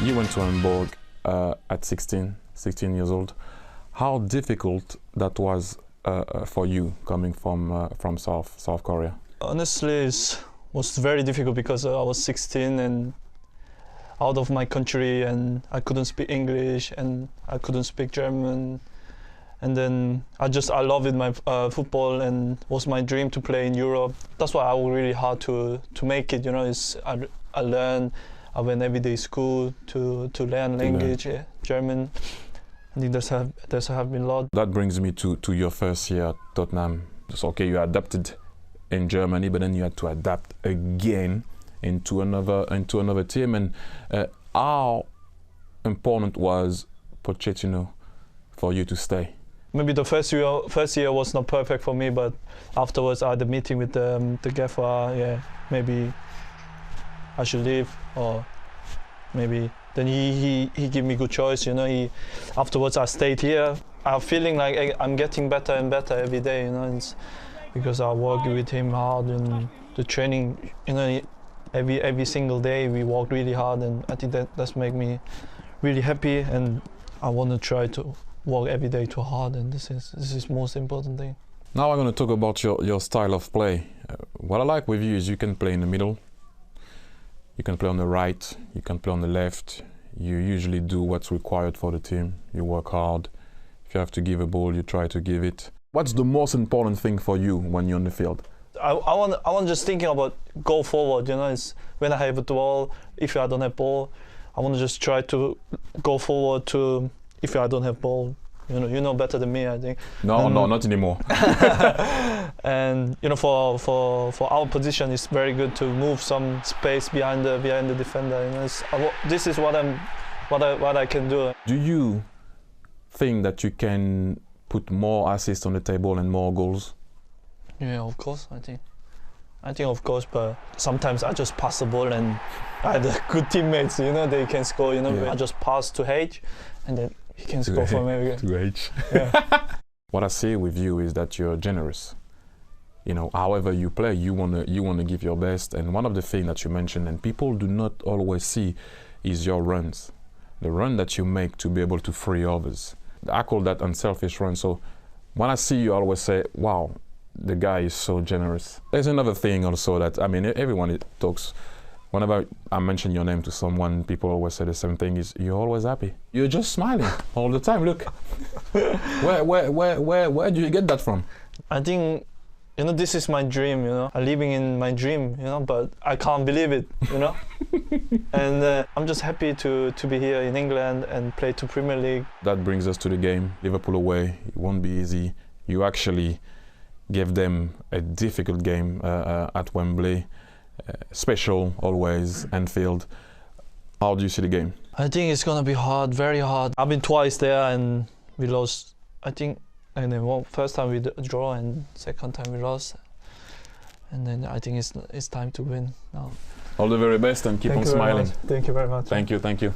You went to Hamburg at 16 years old. How difficult that was for you coming from South Korea? Honestly, it was very difficult because I was 16 and out of my country, and I couldn't speak English and I couldn't speak German. And then I loved my football, and it was my dream to play in Europe. That's why I worked really hard to make it. You know, I learned. I went every day school to learn language, yeah, German. I think there's have been a lot. That brings me to your first year at Tottenham. So, okay, you adapted in Germany, but then you had to adapt again into another team. And how important was Pochettino for you to stay? Maybe the first year was not perfect for me, but afterwards I had a meeting with the gaffer. Yeah, maybe I should leave, or maybe then he gave me good choice. You know, afterwards I stayed here. I'm feeling like I'm getting better and better every day. You know, it's because I work with him hard and the training. You know, every single day we work really hard, and I think that's make me really happy. And I want to try to work every day too hard, and this is most important thing. Now I'm going to talk about your style of play. What I like with you is you can play in the middle. You can play on the right, you can play on the left. You usually do what's required for the team. You work hard. If you have to give a ball, you try to give it. What's the most important thing for you when you're on the field? I want just thinking about go forward. You know, it's when I have a ball. If I don't have ball, I want to just try to go forward to. If I don't have ball, you know better than me, I think. No, not anymore. And you know, for our position, it's very good to move some space behind the defender. You know, this is what I can do. Do you think that you can put more assists on the table and more goals? Yeah, of course. I think of course, but sometimes I just pass the ball and I had good teammates. You know, they can score. You know, yeah. I just pass to H, and then he can score for me. To H. Yeah. What I see with you is that you're generous. You know, however you play, you wanna give your best. And one of the things that you mentioned, and people do not always see, is your runs. The run that you make to be able to free others. I call that unselfish run. So when I see you, I always say, wow, the guy is so generous. There's another thing also that, I mean, everyone talks. Whenever I mention your name to someone, people always say the same thing: is you're always happy. You're just smiling all the time. Look, where do you get that from? I think, you know, this is my dream. You know, I'm living in my dream. You know, but I can't believe it. You know, and I'm just happy to be here in England and play to Premier League. That brings us to the game. Liverpool away. It won't be easy. You actually gave them a difficult game at Wembley. Special always, Anfield. How do you see the game? I think it's gonna be hard, very hard. I've been twice there and we lost. I think, and then first time we draw and second time we lost. And then I think it's time to win now. All the very best and keep on smiling. Thank you very much. Thank you.